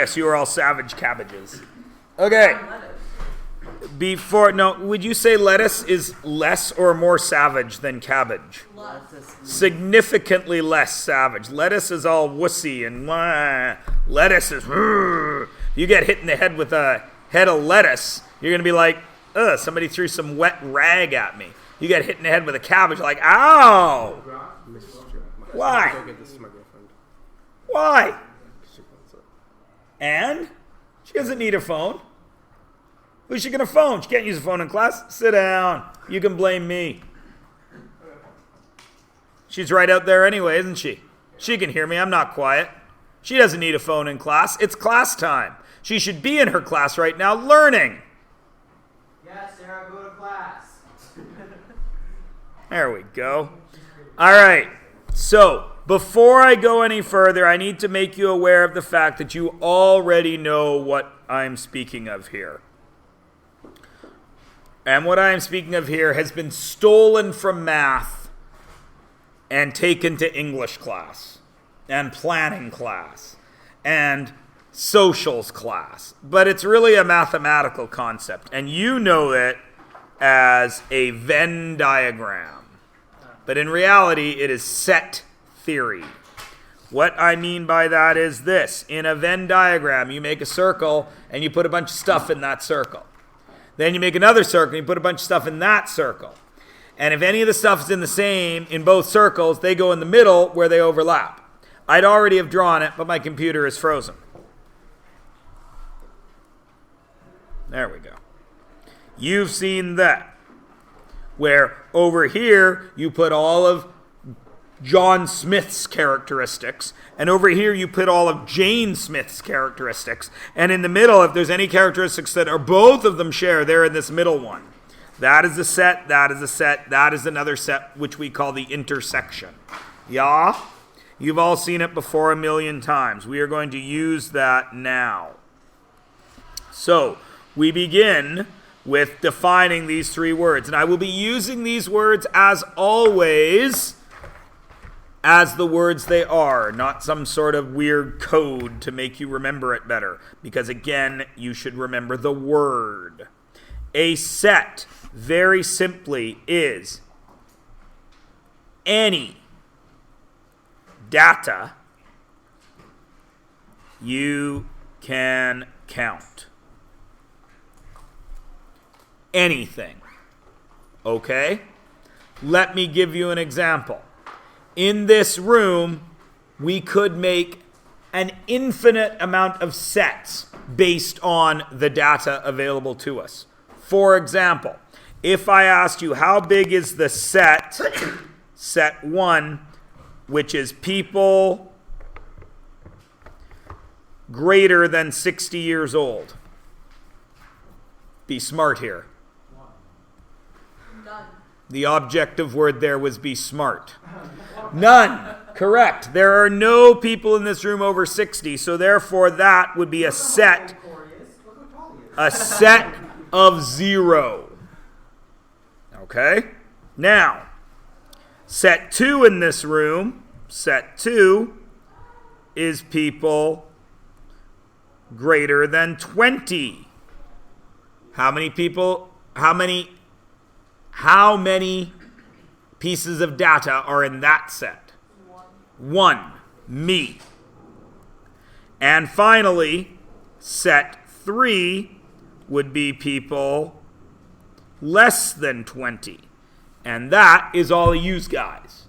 Yes, you are all savage cabbages. Okay. Would you say lettuce is less or more savage than cabbage? Less. Significantly less savage. Lettuce is all wussy and wah. Lettuce is, you get hit in the head with a head of lettuce, you're going to be like, ugh, somebody threw some wet rag at me. You get hit in the head with a cabbage, like, ow! Why? Why? And? She doesn't need a phone. Who's she going to phone? She can't use a phone in class. Sit down. You can blame me. She's right out there anyway, isn't she? She can hear me. I'm not quiet. She doesn't need a phone in class. It's class time. She should be in her class right now learning. Yeah, Sarah, go to class. There we go. All right. So, before I go any further, I need to make you aware of the fact that you already know what I'm speaking of here. And what I'm speaking of here has been stolen from math and taken to English class and planning class and socials class. But it's really a mathematical concept. And you know it as a Venn diagram. But in reality, it is set theory. What I mean by that is this. In a Venn diagram, you make a circle and you put a bunch of stuff in that circle. Then you make another circle and you put a bunch of stuff in that circle. And if any of the stuff is in the same in both circles, they go in the middle where they overlap. I'd already have drawn it, but my computer is frozen. There we go. You've seen that. Where over here, you put all of John Smith's characteristics, and over here you put all of Jane Smith's characteristics, and in the middle, if there's any characteristics that are both of them share, they're in this middle one. That is a set, that is a set, that is another set, which we call the intersection. Yeah? You've all seen it before a million times. We are going to use that now. So, we begin with defining these three words, and I will be using these words as always as the words they are, not some sort of weird code to make you remember it better. Because again, you should remember the word. A set, very simply, is any data you can count. Anything. Okay? Let me give you an example. In this room, we could make an infinite amount of sets based on the data available to us. For example, if I asked you how big is the set 1, which is people greater than 60 years old. Be smart here. None. The objective word there was be smart. None. Correct. There are no people in this room over 60, so therefore that would be a set. A set of 0. Okay? Now, set 2 in this room, set 2 is people greater than 20. How many people, how many pieces of data are in that set? 1. Me. And finally, set 3 would be people less than 20. And that is all of you guys.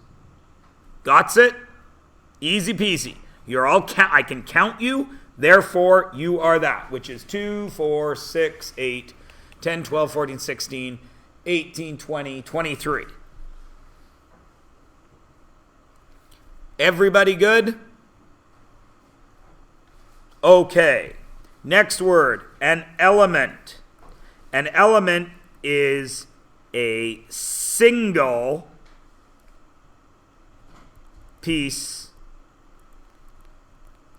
Got it? Easy peasy. You're all I can count you, therefore you are that, which is 2, 4, 6, 8, 10, 12, 14, 16, 18, 20, 23. Everybody good? Okay. Next word, an element. An element is a single piece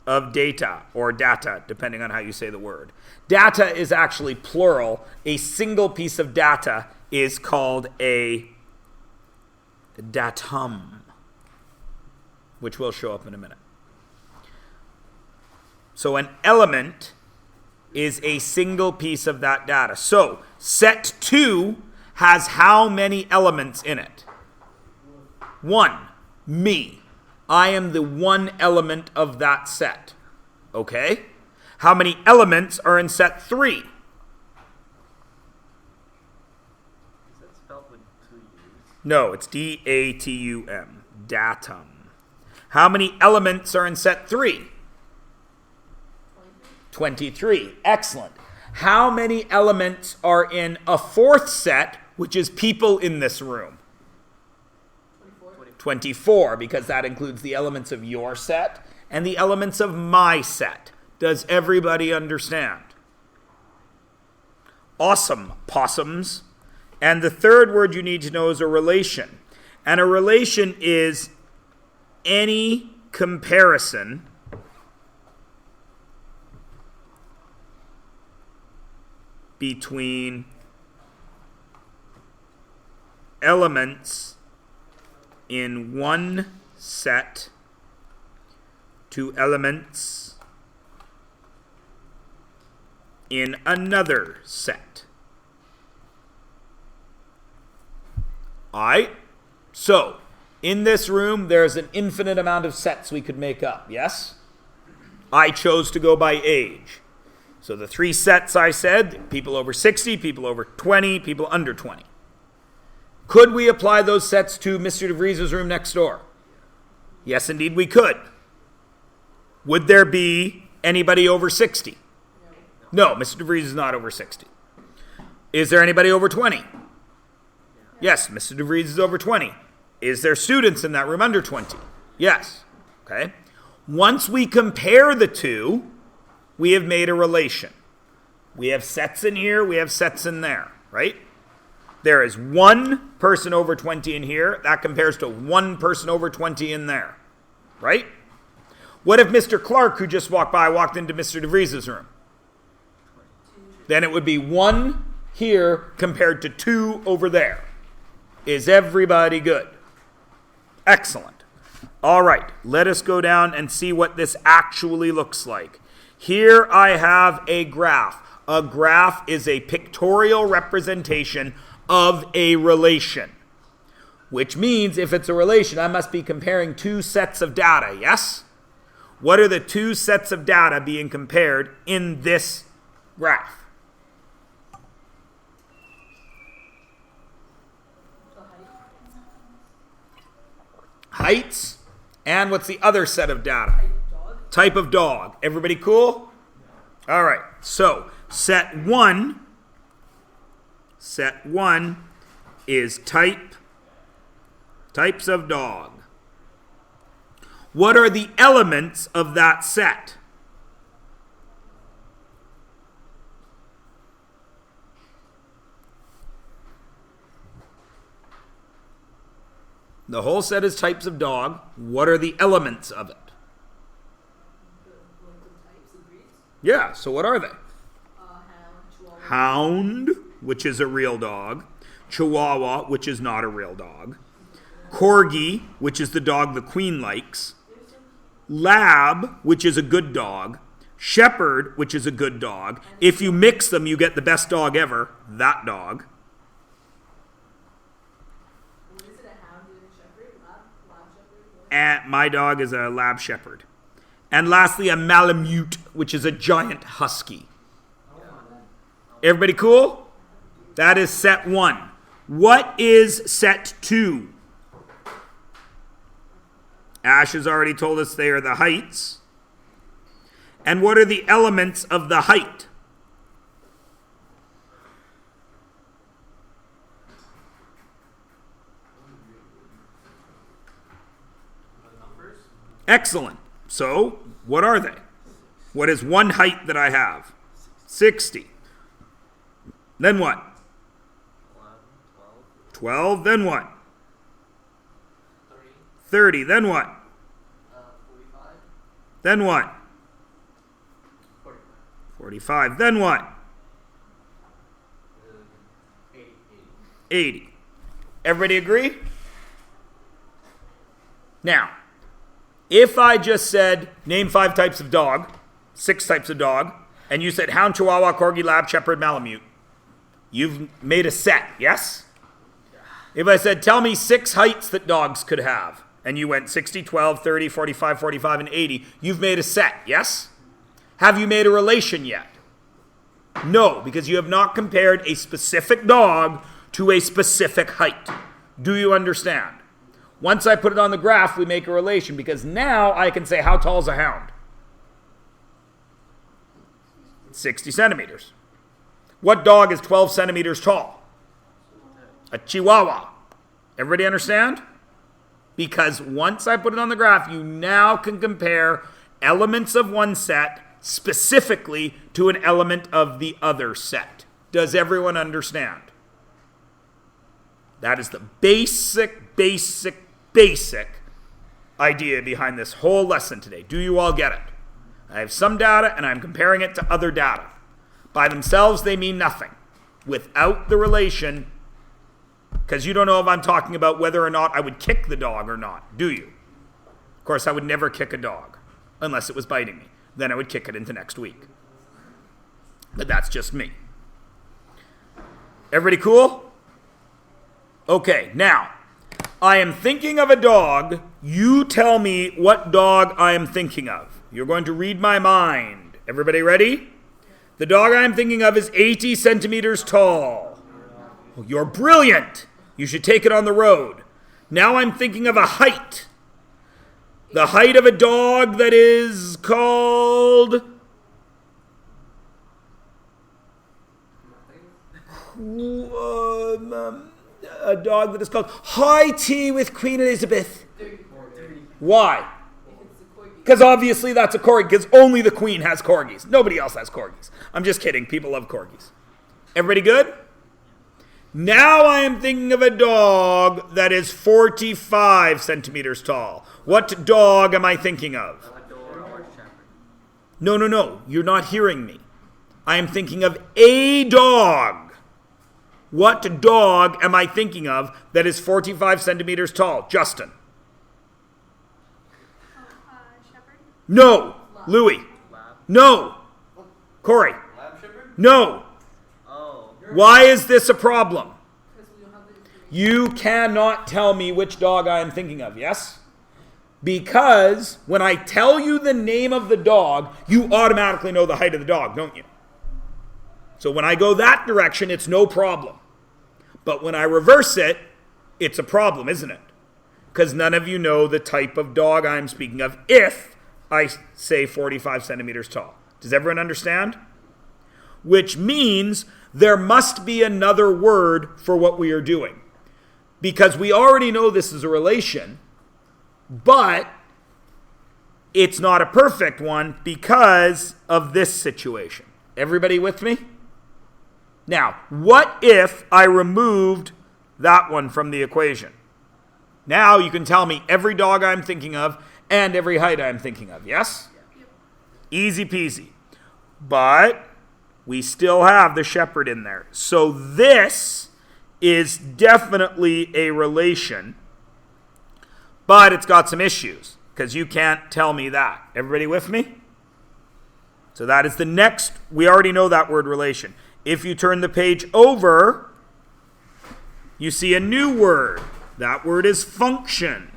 of data, or data, depending on how you say the word. Data is actually plural. A single piece of data is called a datum, which will show up in a minute. So an element is a single piece of that data. So set 2 has how many elements in it? 1. Me. I am the one element of that set. Okay? How many elements are in set 3? Is that spelled with 2 U's? No, it's D-A-T-U-M. Datum. How many elements are in set 3? 23. Excellent. How many elements are in a 4th set, which is people in this room? 24, because that includes the elements of your set and the elements of my set. Does everybody understand? Awesome, possums. And the third word you need to know is a relation. And a relation is any comparison between elements in one set to elements in another set. Alright? So, in this room, there's an infinite amount of sets we could make up, yes? I chose to go by age. So the 3 sets I said, people over 60, people over 20, people under 20. Could we apply those sets to Mr. DeVries' room next door? Yes, indeed we could. Would there be anybody over 60? No, Mr. DeVries is not over 60. Is there anybody over 20? Yes, Mr. DeVries is over 20. Is there students in that room under 20? Yes. Okay. Once we compare the two, we have made a relation. We have sets in here, we have sets in there, right? There is 1 person over 20 in here. That compares to 1 person over 20 in there, right? What if Mr. Clark, who just walked by, walked into Mr. DeVries' room? Then it would be 1 here compared to 2 over there. Is everybody good? Excellent. All right, let us go down and see what this actually looks like. Here I have a graph. A graph is a pictorial representation of a relation, which means if it's a relation, I must be comparing 2 sets of data, yes? What are the 2 sets of data being compared in this graph? Heights, and what's the other set of data? Type of dog. Everybody cool? All right. So, set 1 is types of dog. What are the elements of that set? The whole set is types of dog. What are the elements of it? Yeah, so what are they? Hound, which is a real dog. Chihuahua, which is not a real dog. Corgi, which is the dog the queen likes. Lab, which is a good dog. Shepherd, which is a good dog. If you mix them, you get the best dog ever. That dog. And my dog is a lab shepherd. And lastly, a Malamute, which is a giant husky. Everybody cool? That is set 1. What is set 2? Ash has already told us they are the heights. And what are the elements of the height? Excellent. So, what are they? What is one height that I have? 60. Then what? 12. Then what? 30. Then what? 45. Then what? 45. Then what? 80. Everybody agree? Now, if I just said, name 5 types of dog, 6 types of dog, and you said Hound, Chihuahua, Corgi, Lab, Shepherd, Malamute. You've made a set, yes? If I said, tell me 6 heights that dogs could have, and you went 60, 12, 30, 45, 45, and 80, you've made a set, yes? Have you made a relation yet? No, because you have not compared a specific dog to a specific height. Do you understand? Once I put it on the graph, we make a relation, because now I can say, how tall is a hound? 60 centimeters. What dog is 12 centimeters tall? A Chihuahua. Everybody understand? Because once I put it on the graph, you now can compare elements of one set specifically to an element of the other set. Does everyone understand? That is the basic idea behind this whole lesson today. Do you all get it? I have some data and I'm comparing it to other data. By themselves, they mean nothing. Without the relation, because you don't know if I'm talking about whether or not I would kick the dog or not, do you? Of course, I would never kick a dog unless it was biting me. Then I would kick it into next week. But that's just me. Everybody cool? Okay, now, I am thinking of a dog. You tell me what dog I am thinking of. You're going to read my mind. Everybody ready? The dog I am thinking of is 80 centimeters tall. Oh, you're brilliant. You should take it on the road. Now I'm thinking of a height. The height of a dog that is called... a dog that is called High Tea with Queen Elizabeth. Why? Because obviously that's a corgi, because only the queen has corgis. Nobody else has corgis. I'm just kidding. People love corgis. Everybody good? Now I am thinking of a dog that is 45 centimeters tall. What dog am I thinking of? No. You're not hearing me. I am thinking of a dog. What dog am I thinking of that is 45 centimeters tall? Justin. Shepherd? No. Louis. No. Corey. Lab shepherd? No. Oh. Why is this a problem? You cannot tell me which dog I am thinking of, yes? Because when I tell you the name of the dog, you automatically know the height of the dog, don't you? So when I go that direction, it's no problem. But when I reverse it, it's a problem, isn't it? Because none of you know the type of dog I'm speaking of if I say 45 centimeters tall. Does everyone understand? Which means there must be another word for what we are doing. Because we already know this is a relation, but it's not a perfect one because of this situation. Everybody with me? Now, what if I removed that one from the equation? Now you can tell me every dog I'm thinking of and every height I'm thinking of, yes? Yep. Easy peasy. But we still have the shepherd in there. So this is definitely a relation, but it's got some issues because you can't tell me that. Everybody with me? So that is the next. We already know that word relation. If you turn the page over, you see a new word. That word is function.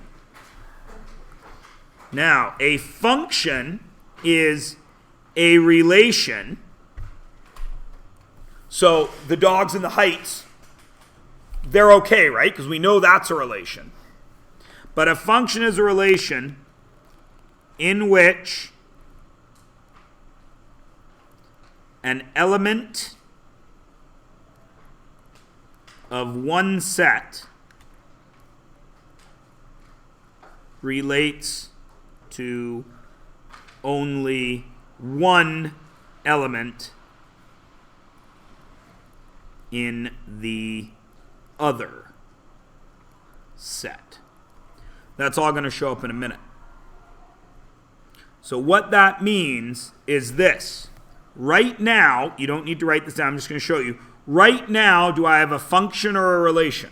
Now, a function is a relation. So the dogs and the heights, they're okay, right? Because we know that's a relation. But a function is a relation in which an element of one set relates to only one element in the other set. That's all going to show up in a minute. So what that means is this. Right now, you don't need to write this down, I'm just going to show you. Right now, do I have a function or a relation?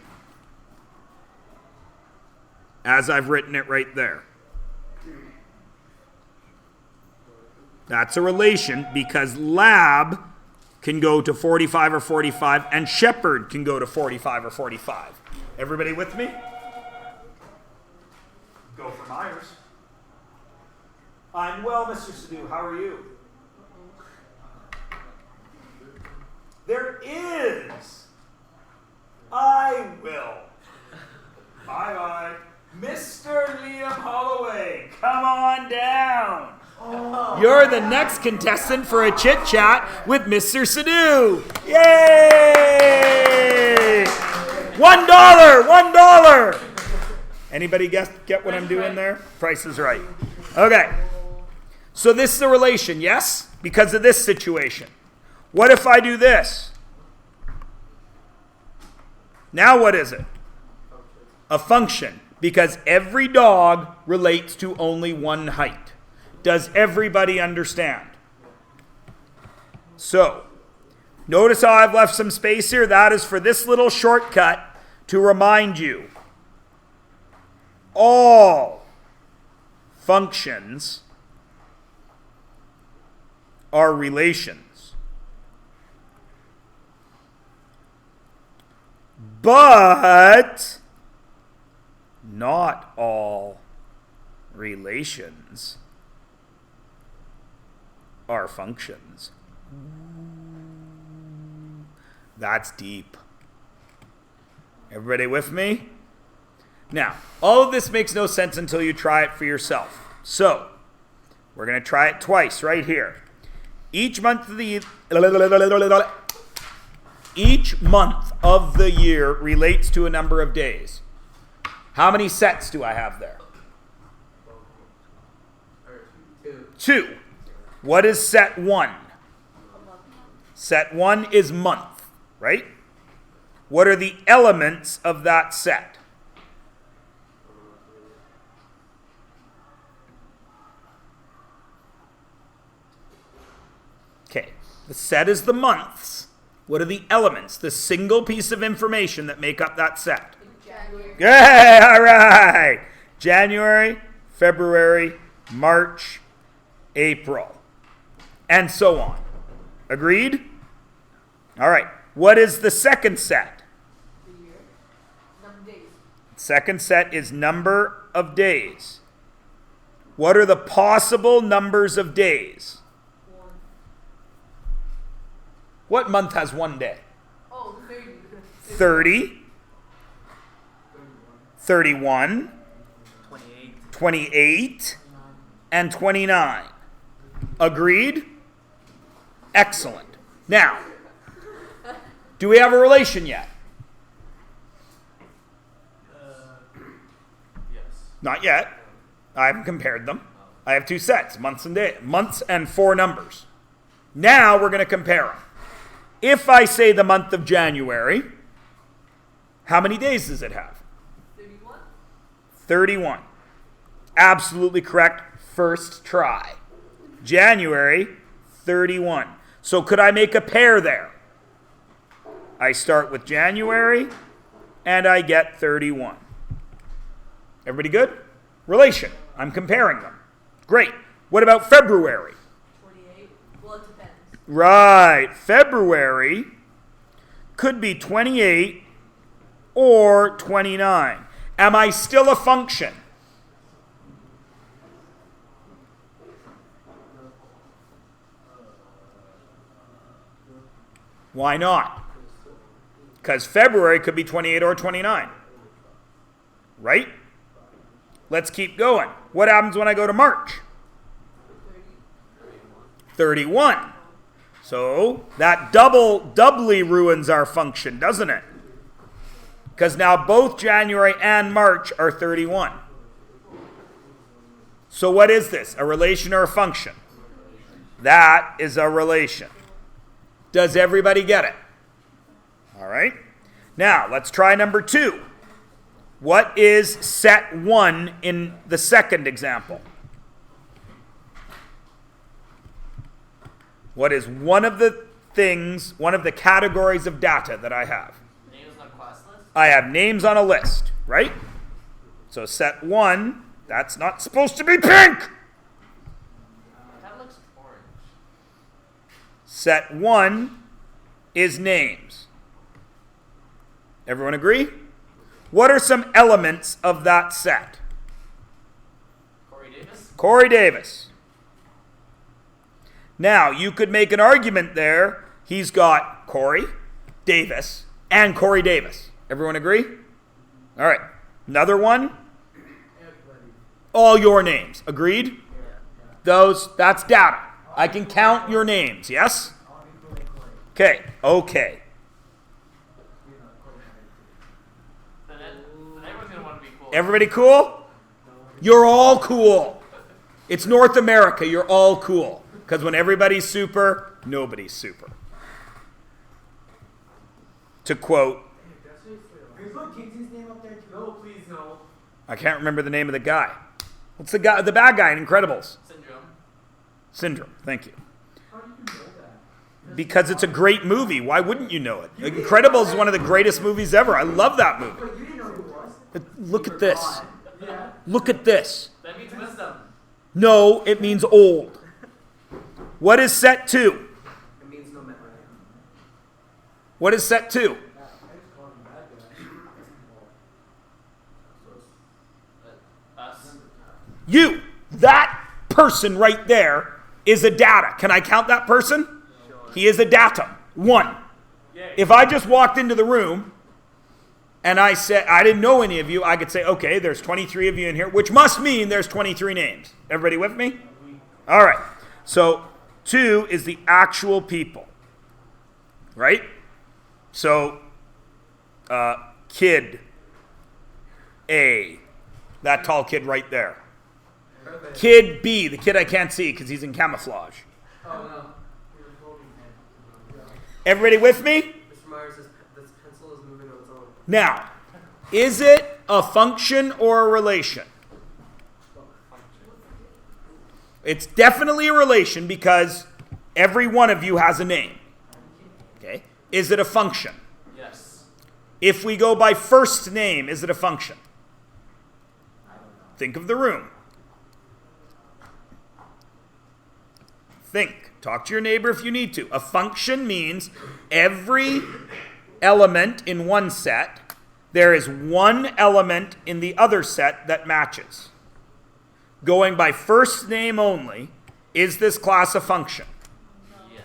As I've written it right there. That's a relation because lab can go to 45 or 45 and shepherd can go to 45 or 45. Everybody with me? Go for Myers. I'm well, Mr. Sadu. How are you? There is. I will. Bye-bye. Mr. Liam Holloway, come on down. You're the next contestant for a chit chat with Mr. Sadu. Yay! $1. Anybody get what I'm doing there? Price is right. Okay. So this is a relation, yes? Because of this situation. What if I do this? Now what is it? A function. Because every dog relates to only one height. Does everybody understand? So, notice how I've left some space here? That is for this little shortcut to remind you. All functions are relations. But not all relations are functions. That's deep. Everybody with me? Now, all of this makes no sense until you try it for yourself. So, we're going to try it twice right here. Each month of the year relates to a number of days. How many sets do I have there? 2. What is set 1? Set 1 is month, right? What are the elements of that set? Okay, the set is the months. What are the elements, the single piece of information that make up that set? January. Yeah, all right. January, February, March, April, and so on. Agreed? All right. What is the second set? The year. Number days. Second set is number of days. What are the possible numbers of days? 1. What month has one day? Oh, 30. 30, 31, 28. 28, and 29. Agreed? Excellent. Now, do we have a relation yet? Yes. Not yet. I haven't compared them. I have 2 sets, months and 4 numbers. Now we're going to compare them. If I say the month of January, how many days does it have? 31. 31. Absolutely correct. First try. January, 31. So could I make a pair there? I start with January, and I get 31. Everybody good? Relation. I'm comparing them. Great. What about February? 28. Well, it depends. Right. February could be 28 or 29. Am I still a function? Why not? Because February could be 28 or 29. Right? Let's keep going. What happens when I go to March? 31. So that doubly ruins our function, doesn't it? Because now both January and March are 31. So what is this? A relation or a function? That is a relation. Does everybody get it? All right. Now, let's try number 2. What is set 1 in the second example? What is one of the categories of data that I have? Names on class list? I have names on a list, right? So set 1, that's not supposed to be pink. That looks orange. Set 1 is names. Everyone agree? What are some elements of that set? Corey Davis? Corey Davis. Now, you could make an argument there. He's got Corey Davis and Corey Davis. Everyone agree? All right. Another one? All your names. Agreed? That's data. I can count your names, yes? Okay. Then everyone's going to want to be cool. Everybody cool? You're all cool. It's North America. You're all cool. Because when everybody's super, nobody's super. To quote, No, please, no. I can't remember the name of the guy. What's the bad guy in Incredibles? Syndrome. Thank you. How do you know that? Because it's a great movie. Why wouldn't you know it? Incredibles is one of the greatest movies ever. I love that movie. But you didn't know who it was. Look at this. Yeah. Look at this. That means wisdom. No, it means old. What is set 2? It means no matter. What is set 2? Us. You. That person right there is a data. Can I count that person? He is a datum. 1. Yay. If I just walked into the room and I said, I didn't know any of you, I could say, okay, there's 23 of you in here, which must mean there's 23 names. Everybody with me? All right. So 2 is the actual people. Right? So, kid A, that tall kid right there. Perfect. Kid B, the kid I can't see because he's in camouflage. Oh, no. Everybody with me? Mr. Myers, this pencil is moving on its own. Now, is it a function or a relation? It's definitely a relation because every one of you has a name. Okay? Is it a function? Yes. If we go by first name, is it a function? Think of the room. Think. Talk to your neighbor if you need to. A function means every element in one set, there is one element in the other set that matches. Going by first name only, is this class a function? Yes.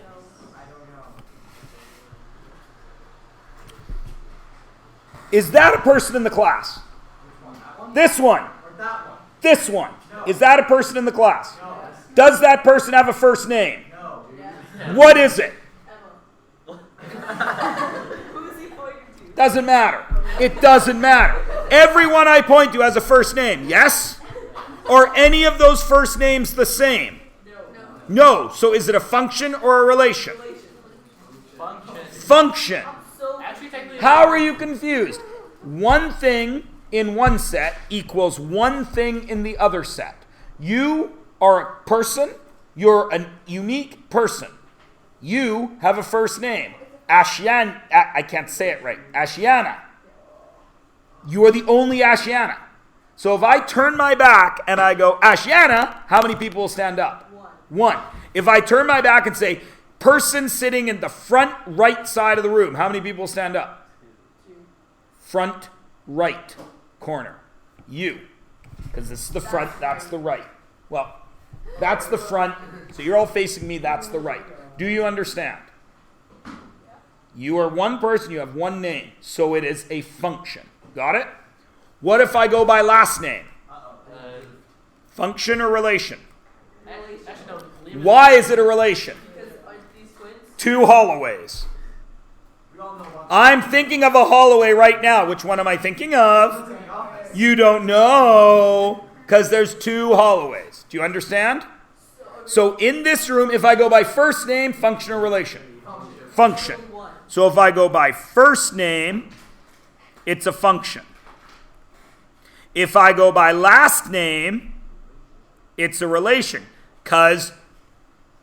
Is that a person in the class? This one. Or that one. This one. Is that a person in the class? Does that person have a first name? No. What is it? Emma. Who's he pointing to? Doesn't matter. It doesn't matter. Everyone I point to has a first name. Yes? Or any of those first names the same? No. So is it a function or a relation? Function. Function. So Actually, technically, How are you confused? One thing in one set equals one thing in the other set. You are a person. You're a unique person. You have a first name. Ashiana. I can't say it right. Ashiana. You are the only Ashiana. So if I turn my back and I go, Ashiana, how many people will stand up? One. If I turn my back and say, person sitting in the front right side of the room, how many people will stand up? Front right corner. You. Because this is the front, that's the right. Well, that's the front, so you're all facing me, that's the right. Do you understand? You are one person, you have one name, so it is a function. Got it? What if I go by last name? Function or relation? actually, no. Leave it. Why is it a relation? because aren't these twins? 2 Holloways. We all know one. I'm thinking of a Holloway right now. Which one am I thinking of? In the office. You don't know, because there's 2 Holloways. Do you understand? So in this room, if I go by first name, function or relation? Function. One. So if I go by first name, it's a function. If I go by last name, it's a relation. Because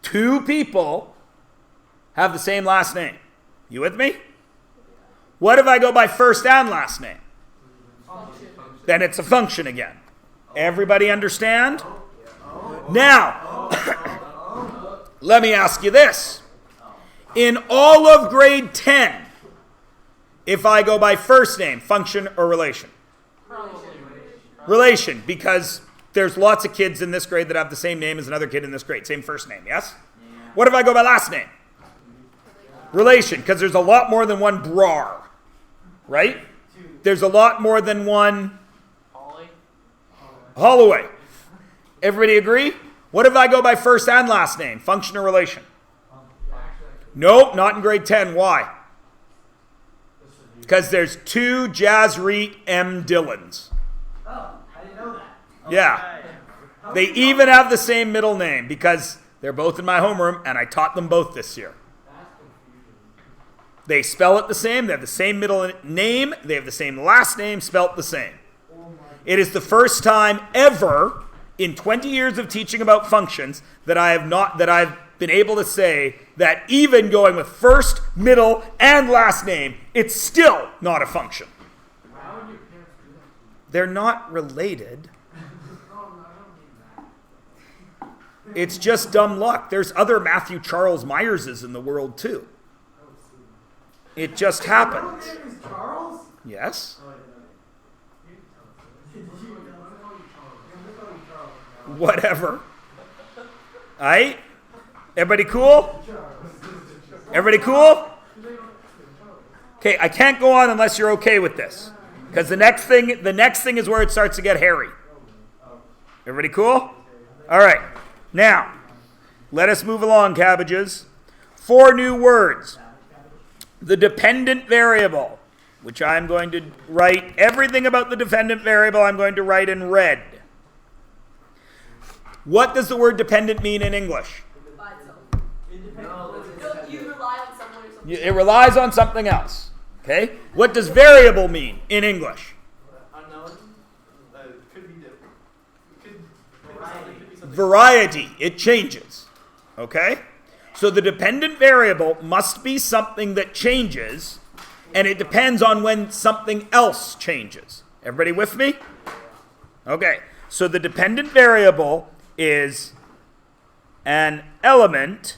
2 people have the same last name. You with me? What if I go by first and last name? Then it's a function again. Everybody understand? Now, let me ask you this. In all of grade 10, if I go by first name, function, or relation? Relation, because there's lots of kids in this grade that have the same name as another kid in this grade. Same first name, yes? What if I go by last name? Relation, because there's a lot more than one Brar, right? There's a lot more than one Holloway. Everybody agree? What if I go by first and last name? Function or relation? Nope, not in grade 10. Why? Because there's 2 Jasreet M. Dillons. Oh, I didn't know that. Yeah. They even have the same middle name because they're both in my homeroom and I taught them both this year. They spell it the same. They have the same middle name. They have the same last name spelt the same. It is the first time ever in 20 years of teaching about functions that I've been able to say that even going with first, middle, and last name, it's still not a function. How would your parents do that? They're not related. It's just dumb luck. There's other Matthew Charles Myerses in the world too. It just happens. Your name is Charles? Yes? Oh, I didn't know that. You can tell us. I'm gonna call you Charles. Whatever. Aight? Everybody cool? Everybody cool? Okay, I can't go on unless you're okay with this. Because the next thing is where it starts to get hairy. Everybody cool? All right. Now, let us move along, cabbages. 4 new words. The dependent variable, which I'm going to write, everything about the dependent variable I'm going to write in red. What does the word dependent mean in English? By itself. Independent. You rely on someone or something. It relies on something else. Okay? What does variable mean in English? Unknown. Could be different. Could be something. Variety. It changes. Okay? So the dependent variable must be something that changes, and it depends on when something else changes. Everybody with me? Okay. So the dependent variable is an element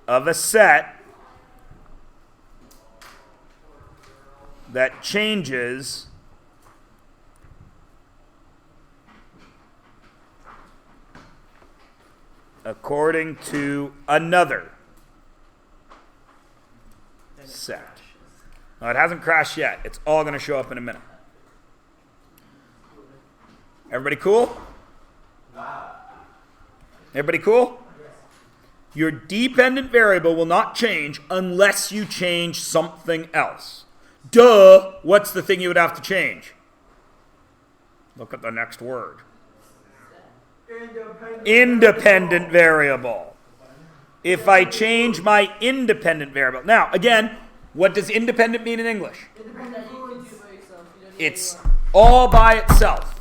of a set that changes according to another set. Now, it hasn't crashed yet. It's all going to show up in a minute. Everybody cool? Everybody cool? Your dependent variable will not change unless you change something else. Duh, what's the thing you would have to change? Look at the next word. Independent variable. If I change my independent variable. Now, again, what does independent mean in English? That you can do by yourself. You don't need It's anyone. all by itself.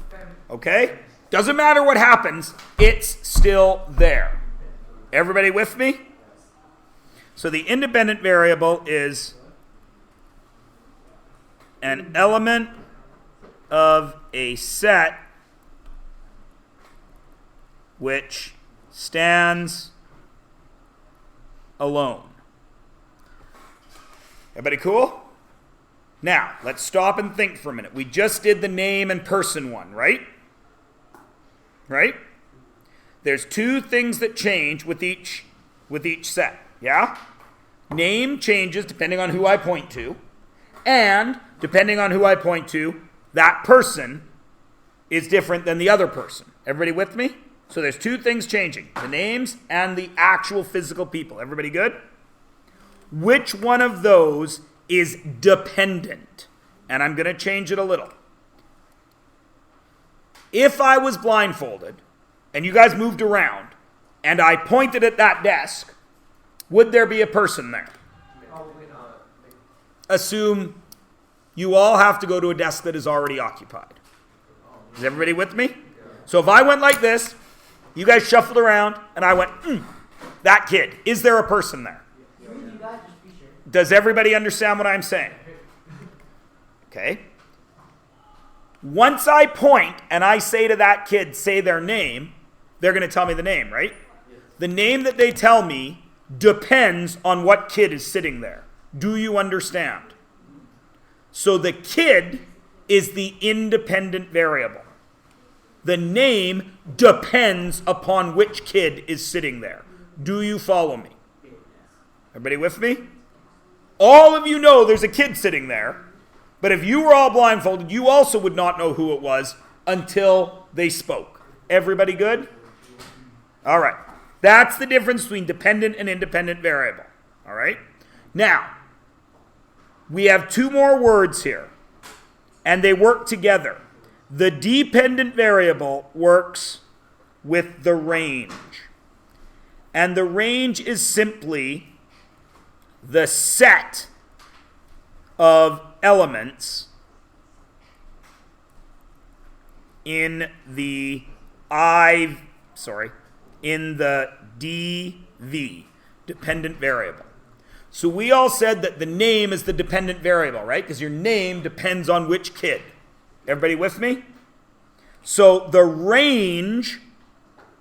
Okay? Doesn't matter what happens, it's still there. Everybody with me? So the independent variable is an element of a set which stands alone. Everybody cool? Now, let's stop and think for a minute. We just did the name and person one, right? Right? There's 2 things that change with each set, yeah? Name changes depending on who I point to, and depending on who I point to, that person is different than the other person. Everybody with me? So there's 2 things changing, the names and the actual physical people. Everybody good? Which one of those is dependent? And I'm going to change it a little. If I was blindfolded, and you guys moved around, and I pointed at that desk, would there be a person there? Probably not. Assume you all have to go to a desk that is already occupied. Is everybody with me? So if I went like this, you guys shuffled around, and I went, that kid, is there a person there? You can do that, just be sure. Does everybody understand what I'm saying? Okay. Once I point and I say to that kid, say their name, they're going to tell me the name, right? the name that they tell me depends on what kid is sitting there. Do you understand? So the kid is the independent variable. The name depends upon which kid is sitting there. Do you follow me? Everybody with me? All of you know there's a kid sitting there, but if you were all blindfolded, you also would not know who it was until they spoke. Everybody good? All right. That's the difference between dependent and independent variable. All right? Now, we have two more words here, and they work together. The dependent variable works with the range. And the range is simply the set of elements in the DV, dependent variable. So we all said that the name is the dependent variable, right? Because your name depends on which kid. Everybody with me? So the range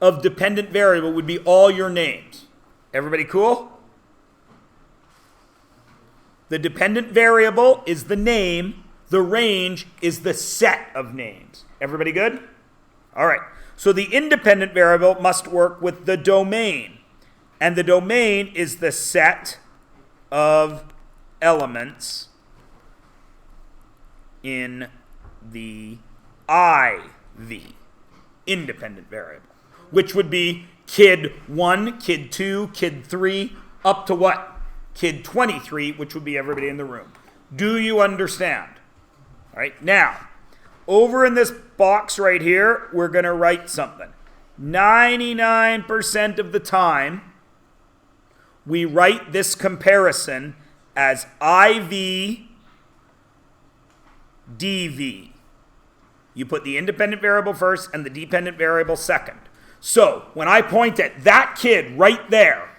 of dependent variable would be all your names. Everybody cool? The dependent variable is the name. The range is the set of names. Everybody good? All right. So the independent variable must work with the domain. And the domain is the set of elements in the IV, independent variable, which would be kid 1, kid 2, kid 3, up to what? Kid 23, which would be everybody in the room. Do you understand? All right, now, over in this box right here, we're going to write something. 99% of the time, we write this comparison as IV DV. You put the independent variable first and the dependent variable second. So, when I point at that kid right there,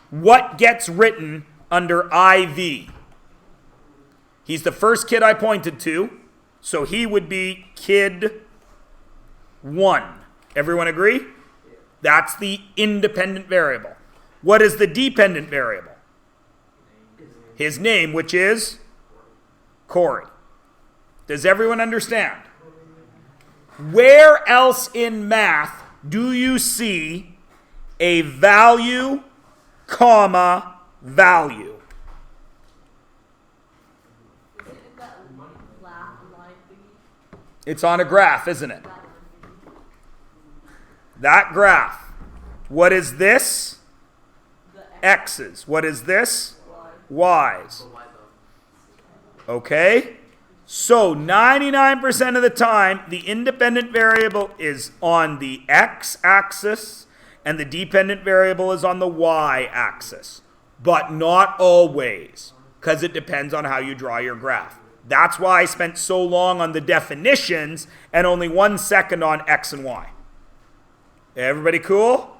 what gets written under IV? He's the first kid I pointed to, so he would be kid 1. Everyone agree? That's the independent variable. What is the dependent variable? His name, which is Corey. Does everyone understand? Where else in math do you see a value, comma, value? Is it in that line thingy? It's on a graph, isn't it? That graph. What is this? X's. What is this? Y's. Okay? So 99% of the time, the independent variable is on the x-axis and the dependent variable is on the y-axis. But not always, because it depends on how you draw your graph. That's why I spent so long on the definitions and only 1 second on x and y. Everybody cool?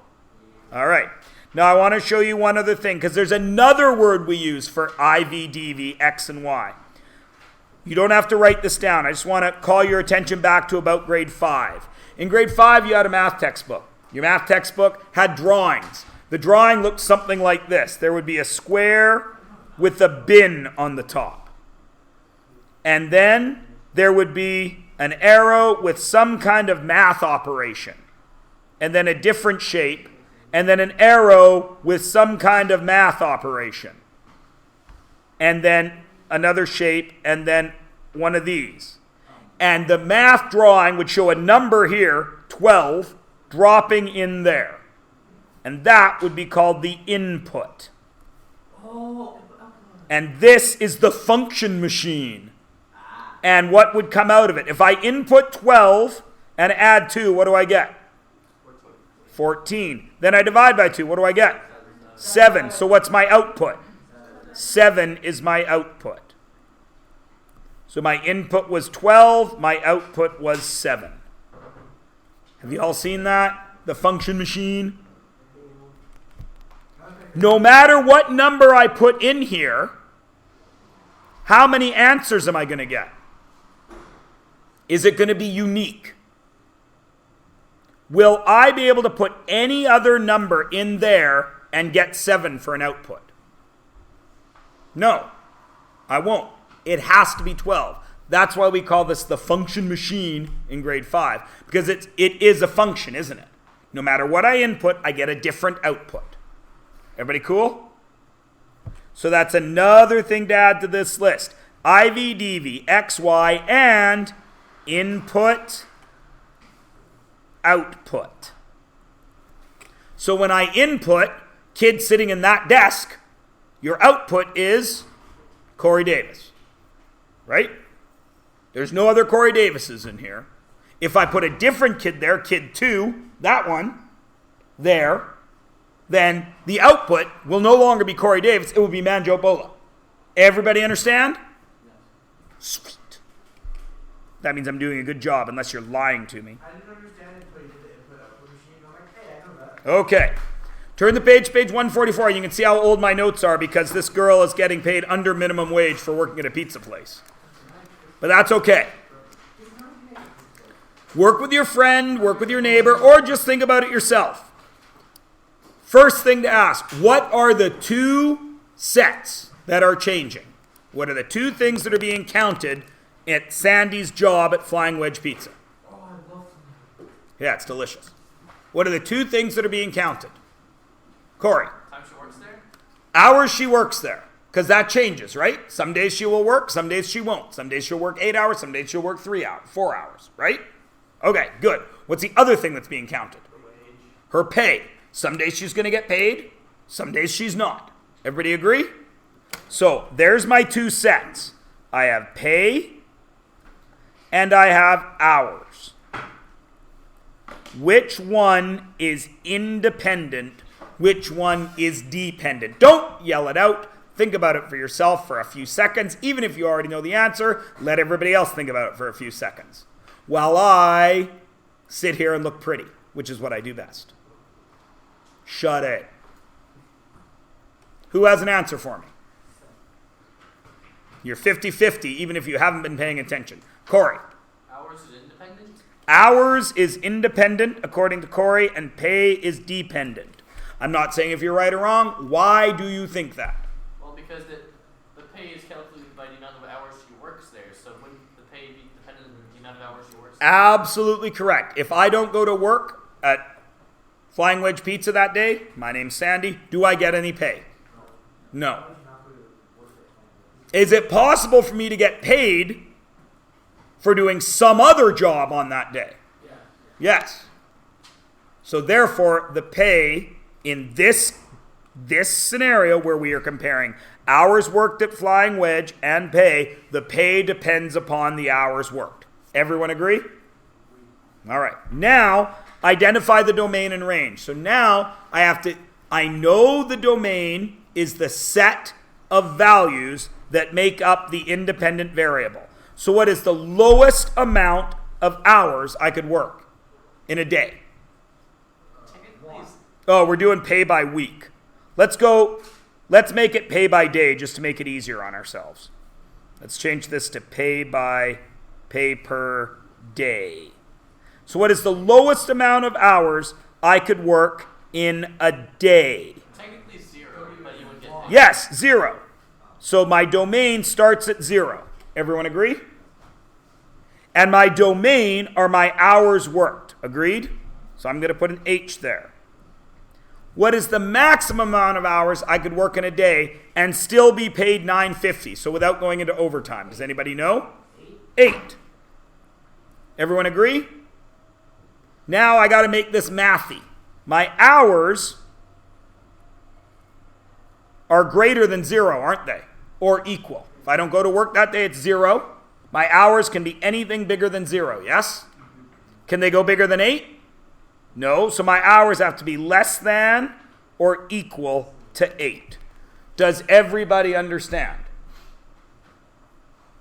All right. Now I want to show you one other thing, because there's another word we use for IV, DV, x and y. You don't have to write this down. I just want to call your attention back to about grade 5. In grade 5, you had a math textbook. Your math textbook had drawings. The drawing looked something like this. There would be a square with a bin on the top. And then there would be an arrow with some kind of math operation. And then a different shape. And then an arrow with some kind of math operation. And then another shape, and then one of these. And the math drawing would show a number here, 12, dropping in there. And that would be called the input. And this is the function machine. And what would come out of it? If I input 12 and add 2, what do I get? 14. Then I divide by 2, what do I get? 7. So what's my output? 7 is my output. So my input was 12, my output was 7. Have you all seen that? The function machine? No matter what number I put in here, how many answers am I going to get? Is it going to be unique? will I be able to put any other number in there and get 7 for an output? No, I won't. It has to be 12. That's why we call this the function machine in grade 5, because it is a function, isn't it? No matter what I input, I get a different output. Everybody cool? So that's another thing to add to this list. IV, DV, XY, and input, output. So when I input, kid sitting in that desk, your output is Corey Davis, right? There's no other Corey Davises in here. If I put a different kid there, kid 2, that one, there, then the output will no longer be Corey Davis, it will be Manjot Bola. Everybody understand? Sweet. That means I'm doing a good job, unless you're lying to me. I didn't understand it until you did the input-output machine. I'm like, hey, I know that. Okay. Turn the page 144. You can see how old my notes are because this girl is getting paid under minimum wage for working at a pizza place. But that's okay. Work with your friend, work with your neighbor, or just think about it yourself. First thing to ask, what are the 2 sets that are changing? What are the 2 things that are being counted at Sandy's job at Flying Wedge Pizza? Oh, I love that. Yeah, it's delicious. What are the 2 things that are being counted? Corey. Time she works there? Hours she works there. Because that changes, right? Some days she will work, some days she won't. Some days she'll work 8 hours, some days she'll work 3 hours, 4 hours, right? Okay, good. What's the other thing that's being counted? Her pay. Some days she's going to get paid, some days she's not. Everybody agree? So there's my 2 sets. I have pay and I have hours. Which one is independent? Which one is dependent? Don't yell it out. Think about it for yourself for a few seconds. Even if you already know the answer, let everybody else think about it for a few seconds. While I sit here and look pretty, which is what I do best. Shut it. Who has an answer for me? You're 50-50, even if you haven't been paying attention. Corey. Hours is independent? Hours is independent, according to Corey, and pay is dependent. I'm not saying if you're right or wrong. Why do you think that? Well, because the pay is calculated by the amount of hours she works there, so wouldn't the pay be dependent on the amount of hours she works there? Absolutely correct. If I don't go to work at Flying Wedge Pizza that day, my name's Sandy, do I get any pay? No. Is it possible for me to get paid for doing some other job on that day? Yes. So therefore, the pay in this scenario where we are comparing hours worked at Flying Wedge and pay, the pay depends upon the hours worked. Everyone agree? All right. Now, identify the domain and range. So now I know the domain is the set of values that make up the independent variable. So what is the lowest amount of hours I could work in a day? Oh, we're doing pay by week. Let's make it pay by day just to make it easier on ourselves. Let's change this to pay per day. So what is the lowest amount of hours I could work in a day? Technically 0, but you would get paid. Yes, 0. So my domain starts at 0. Everyone agree? And my domain are my hours worked. Agreed? So I'm going to put an H there. What is the maximum amount of hours I could work in a day and still be paid $9.50? So without going into overtime. Does anybody know? 8. Everyone agree? Now I got to make this mathy. My hours are greater than 0, aren't they? Or equal. If I don't go to work that day, it's 0. My hours can be anything bigger than 0, yes? Can they go bigger than 8? No, so my hours have to be less than or equal to 8. Does everybody understand?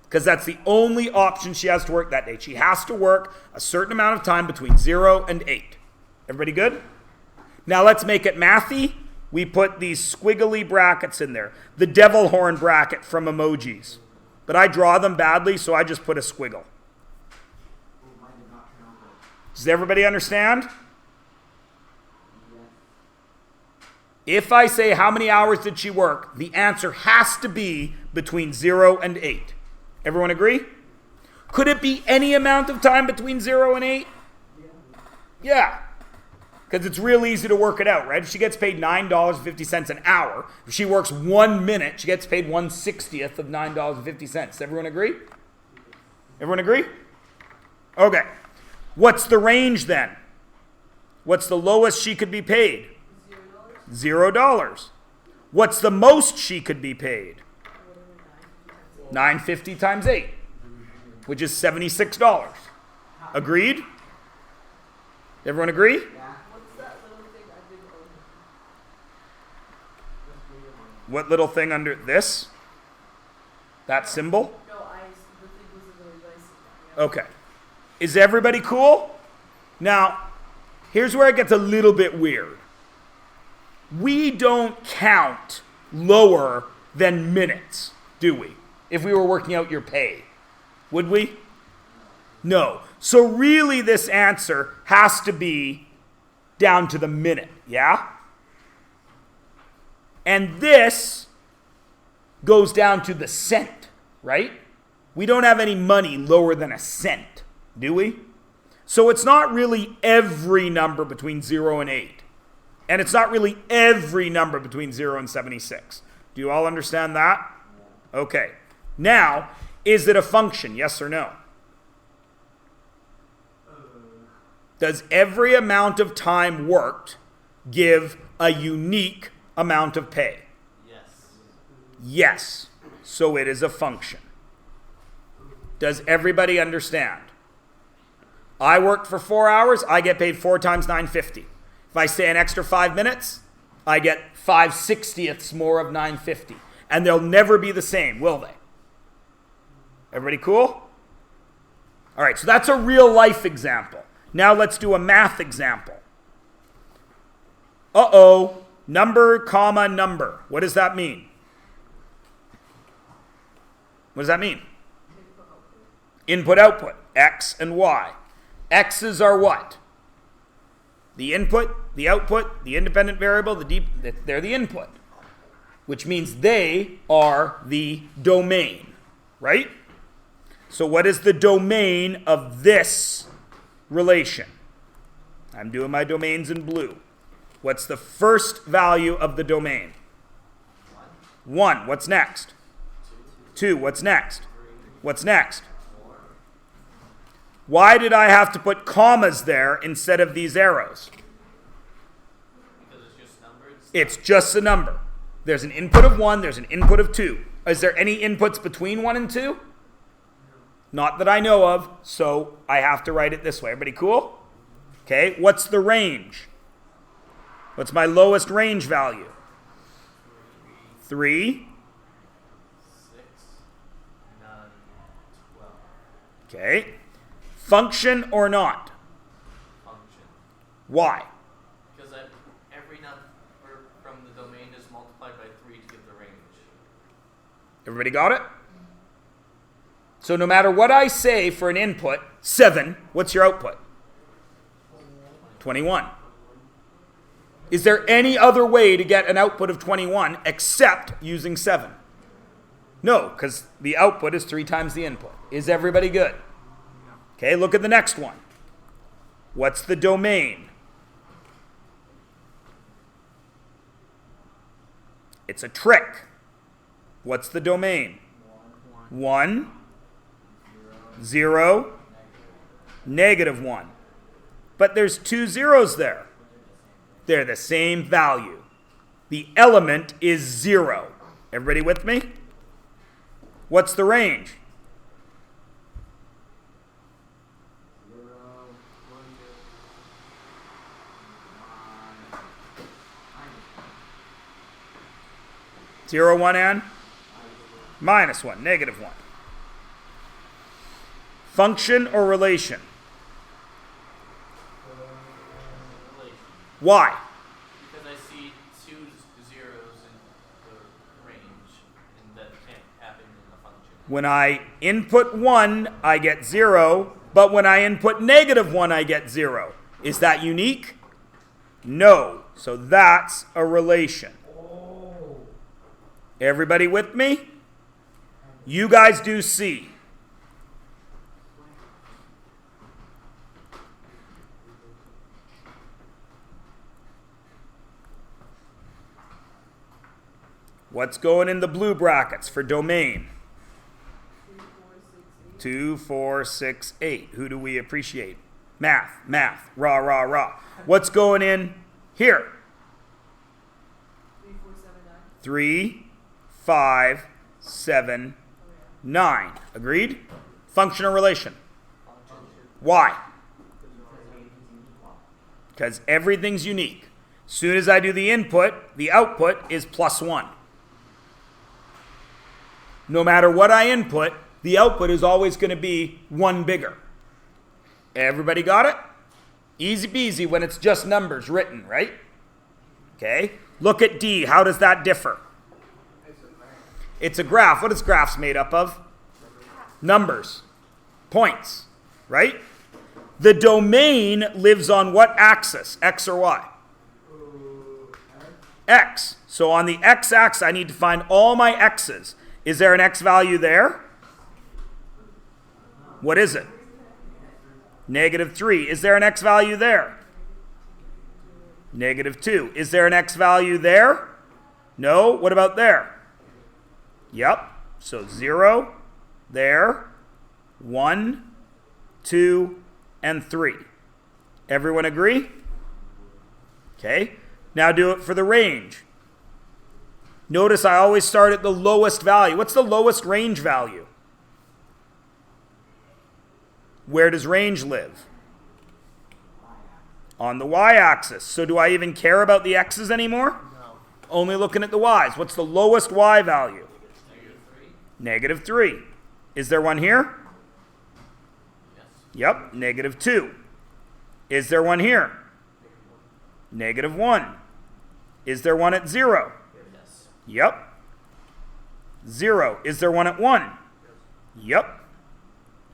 Because that's the only option she has to work that day. She has to work a certain amount of time between 0 and 8. Everybody good? Now let's make it mathy. We put these squiggly brackets in there. The devil horn bracket from emojis. But I draw them badly, so I just put a squiggle. Does everybody understand? If I say how many hours did she work, the answer has to be between 0 and 8. Everyone agree? Could it be any amount of time between 0 and 8? Yeah. Because it's real easy to work it out, right? If she gets paid $9.50 an hour, if she works 1 minute, she gets paid 1/60th of $9.50. Everyone agree? Everyone agree? Okay. What's the range then? What's the lowest she could be paid? $0. What's the most she could be paid? $9.50 times 8, which is $76. Agreed? Everyone agree? What's that little thing I did over? What little thing under this? That symbol? No, the thing was a really nice thing. Okay. Is everybody cool? Now, here's where it gets a little bit weird. We don't count lower than minutes, do we? If we were working out your pay. Would we? No. So really this answer has to be down to the minute, yeah? And this goes down to the cent, right? We don't have any money lower than a cent, do we? So it's not really every number between 0 and 8. And it's not really every number between 0 and 76. Do you all understand that? Okay. Now, is it a function, yes or no? Does every amount of time worked give a unique amount of pay? Yes. Yes. So it is a function. Does everybody understand? I worked for 4 hours, I get paid 4 times $9.50. If I stay an extra 5 minutes, I get 5/60ths more of $9.50. And they'll never be the same, will they? Everybody cool? All right, so that's a real life example. Now let's do a math example. Uh-oh, number, comma, number. What does that mean? What does that mean? Input, output, X and Y. X's are what? The input, the output, the independent variable, they're the input. Which means they are the domain, right? So what is the domain of this relation? I'm doing my domains in blue. What's the first value of the domain? 1. What's next? 2. What's next? What's next? Why did I have to put commas there instead of these arrows? Because it's just numbers. It's just a number. There's an input of 1, there's an input of 2. Is there any inputs between 1 and 2? Not that I know of, so I have to write it this way. Everybody cool? Okay, what's the range? What's my lowest range value? 3. 6, 9, 12. Okay. Function or not? Function. Why? Because every number from the domain is multiplied by 3 to give the range. Everybody got it? So no matter what I say for an input, 7, what's your output? 21. Is there any other way to get an output of 21 except using 7? No, because the output is 3 times the input. Is everybody good? Okay, look at the next one. What's the domain? It's a trick. What's the domain? 1, 0, -1. But there's 2 zeros there. They're the same value. The element is 0. Everybody with me? What's the range? 0, 1, and -1, -1. Function or relation? Relation. Why? Because I see 2 zeros in the range, and that can't happen in a function. When I input 1, I get 0, but when I input -1, I get 0. Is that unique? No. So that's a relation. Oh. Everybody with me? You guys do C. What's going in the blue brackets for domain? 2, 4, 6, 8. Who do we appreciate? Math, math, rah, rah, rah. What's going in here? 3, 4, 7, 9. 3, 5, 7, 9. Agreed? Function or relation? Why? Because everything's unique. Soon as I do the input, the output is +1. No matter what I input, the output is always going to be 1 bigger. Everybody got it? Easy peasy when it's just numbers written, right? Okay. Look at D. How does that differ? It's a graph. What is graphs made up of? Numbers. Points. Right? The domain lives on what axis? X or Y? X. So on the x-axis, I need to find all my x's. Is there an x value there? What is it? -3. Is there an x value there? -2. Is there an x value there? No. What about there? Yep. So 0, there, 1, 2, and 3. Everyone agree? Okay. Now do it for the range. Notice I always start at the lowest value. What's the lowest range value? Where does range live? On the y-axis. So do I even care about the x's anymore? No. Only looking at the y's. What's the lowest y value? -3. -3. Is there one here? Yes. Yep. -2. Is there one here? -1. Is there one at 0? Yes. Yep. 0. Is there one at 1? Yep.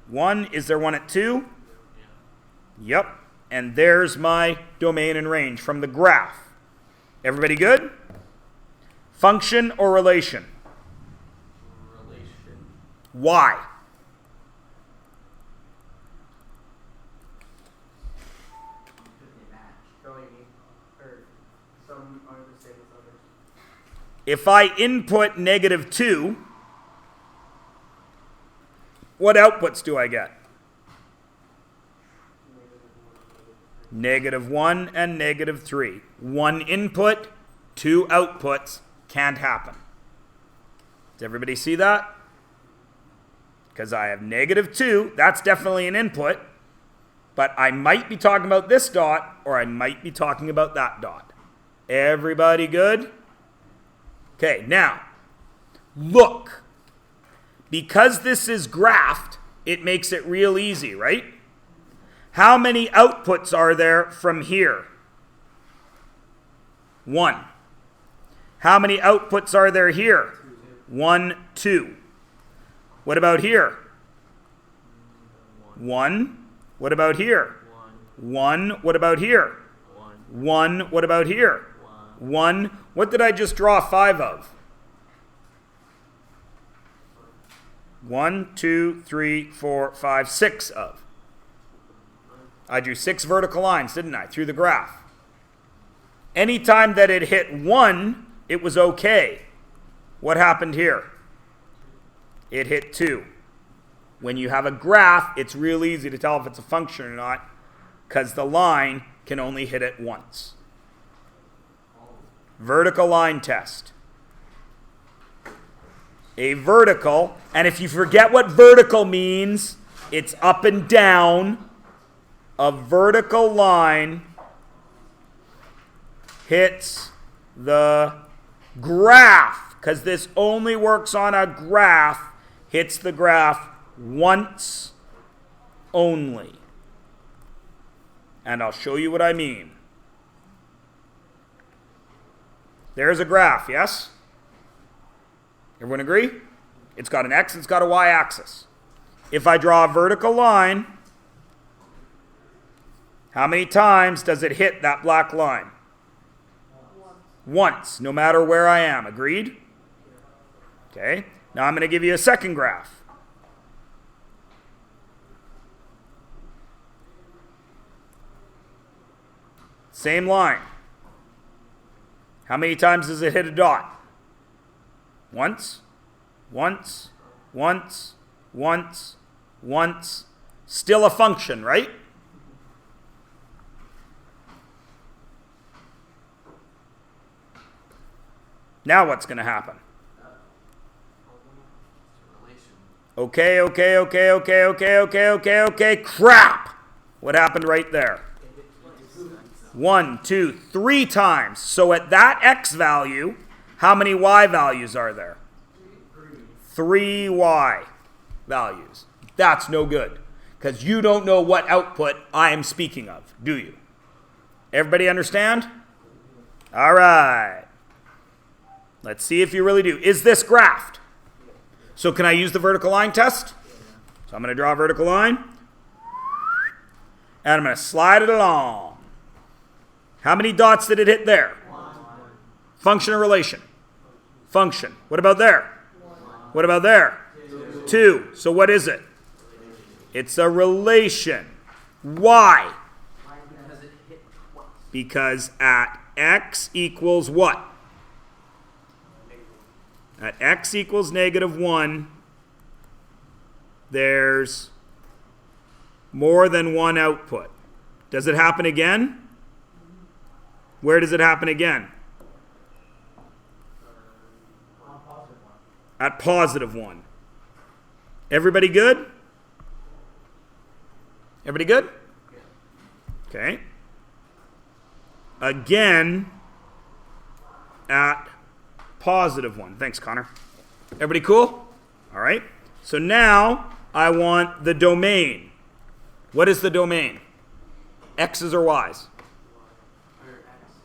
1. Is there one at 2? Yeah. Yep. And there's my domain and range from the graph. Everybody good? Function or relation? Relation. Why? Some are the same as others. If I input -2, what outputs do I get? -1 and -3. 1 input, 2 outputs. Can't happen. Does everybody see that? Because I have -2. That's definitely an input. But I might be talking about this dot, or I might be talking about that dot. Everybody good? Okay, now, look. Because this is graphed, it makes it real easy, right? How many outputs are there from here? 1. How many outputs are there here? 1, 2. What about here? 1. What about here? 1. What about here? 1. What about here? 1. What did I just draw 5 of? 1, 2, 3, 4, 5, 6 of. I drew 6 vertical lines, didn't I, through the graph. Anytime that it hit 1, it was okay. What happened here? It hit 2. When you have a graph, it's real easy to tell if it's a function or not, because the line can only hit it once. Vertical line test. A vertical, and if you forget what vertical means, it's up and down. A vertical line hits the graph, because this only works on a graph, hits the graph once only. And I'll show you what I mean. There's a graph, yes? Everyone agree? It's got an x, it's got a y-axis. If I draw a vertical line, how many times does it hit that black line? once, no matter where I am. Agreed? Okay. Now I'm going to give you a second graph. Same line. How many times does it hit a dot? Once, once, once, once, once. Still a function, right? Now what's going to happen? Okay. Crap! What happened right there? 1, 2, 3 times. So at that x value, how many y values are there? 3 y values. That's no good. Because you don't know what output I am speaking of, do you? Everybody understand? All right. Let's see if you really do. Is this graphed? So can I use the vertical line test? So I'm going to draw a vertical line. And I'm going to slide it along. How many dots did it hit there? 1. Function or relation? Function. What about there? 1. What about there? 2. 2. So what is it? It's a relation. Why? Because it hit twice. Because at x equals what? At x equals -1, there's more than one output. Does it happen again? Where does it happen again? At +1. Everybody good? Everybody good? Okay. Again, at +1. Thanks, Connor. Everybody cool? All right. So now I want the domain. What is the domain? X's or Y's?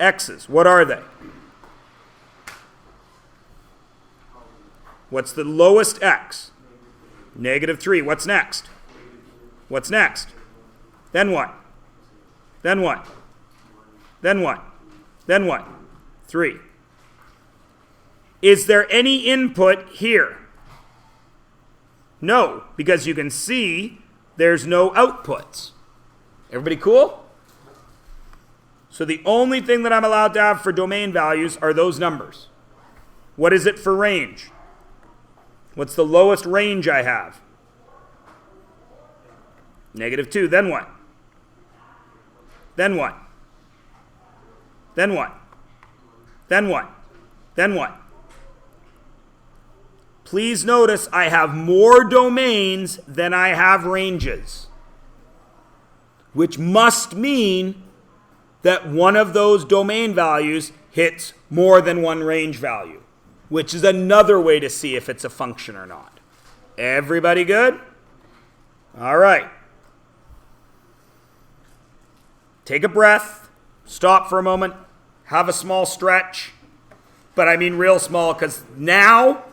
X's. What are they? What's the lowest X? -3. What's next? What's next? Then what? Then what? Then what? Then what? 3. Is there any input here? No, because you can see there's no outputs. Everybody cool? So the only thing that I'm allowed to have for domain values are those numbers. What is it for range? What's the lowest range I have? -2. Then what? Then what? Then what? Then what? Then what? Please notice I have more domains than I have ranges, which must mean that one of those domain values hits more than one range value, which is another way to see if it's a function or not. Everybody good? All right. Take a breath, stop for a moment, have a small stretch, but I mean real small, because now,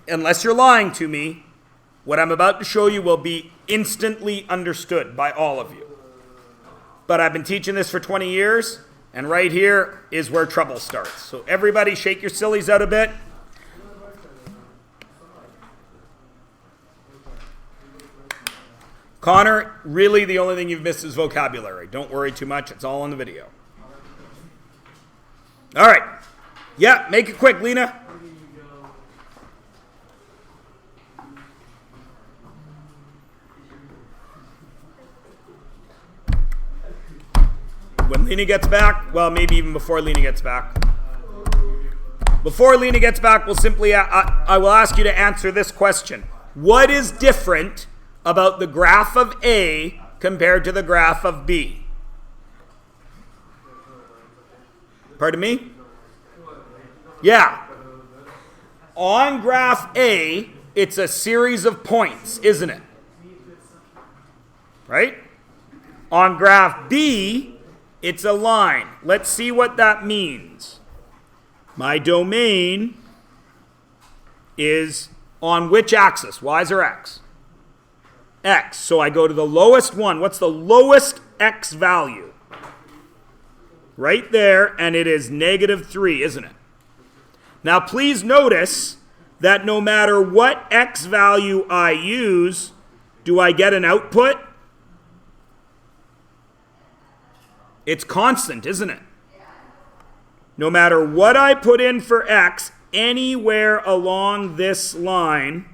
unless you're lying to me, what I'm about to show you will be instantly understood by all of you. But I've been teaching this for 20 years, and right here is where trouble starts. So everybody shake your sillies out a bit. Connor, really the only thing you've missed is vocabulary. Don't worry too much. It's all on the video. All right. Yeah, make it quick, Lena. When Lena gets back, well, maybe even before Lena gets back. Before Lena gets back, we'll simply, I will ask you to answer this question. What is different about the graph of A compared to the graph of B? Pardon me? Yeah. On graph A, it's a series of points, isn't it? Right? On graph B, it's a line. Let's see what that means. My domain is on which axis? Y's or X? X. So I go to the lowest one. What's the lowest X value? right there, and it is negative 3, isn't it? Now, please notice that no matter what x value I use, do I get an output? It's constant, isn't it? No matter what I put in for x, anywhere along this line,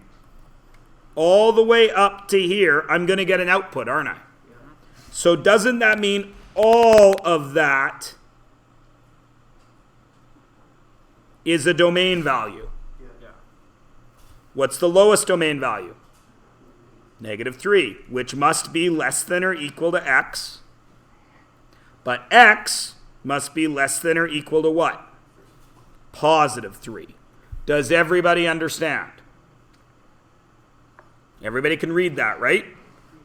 all the way up to here, I'm going to get an output, aren't I? So doesn't that mean all of that is a domain value? Yeah. What's the lowest domain value? Negative 3, which must be less than or equal to x. But x must be less than or equal to what? Positive 3. Does everybody understand? Everybody can read that, right?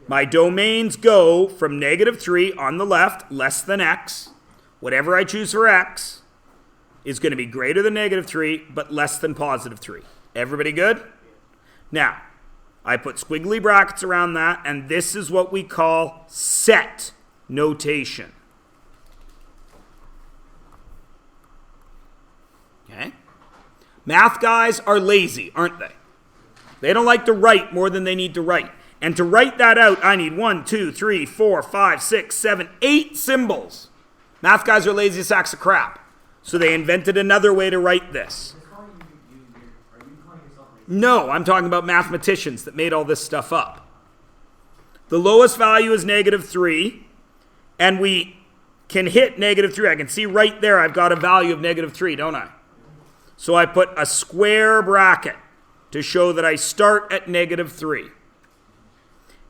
My domains go from negative 3 on the left, less than x. Whatever I choose for x is going to be greater than negative 3, but less than positive 3. Everybody good? Now, I put squiggly brackets around that, and this is what we call set notation. Okay? Math guys are lazy, aren't they? They don't like to write more than they need to write. And to write that out, I need 1, 2, 3, 4, 5, 6, 7, 8 symbols. Math guys are lazy sacks of crap. So they invented another way to write this. Are you calling yourself lazy? No, I'm talking about mathematicians that made all this stuff up. The lowest value is negative 3, and we can hit negative 3. I can see right there I've got a value of negative 3, don't I? So I put a square bracket to show that I start at negative 3.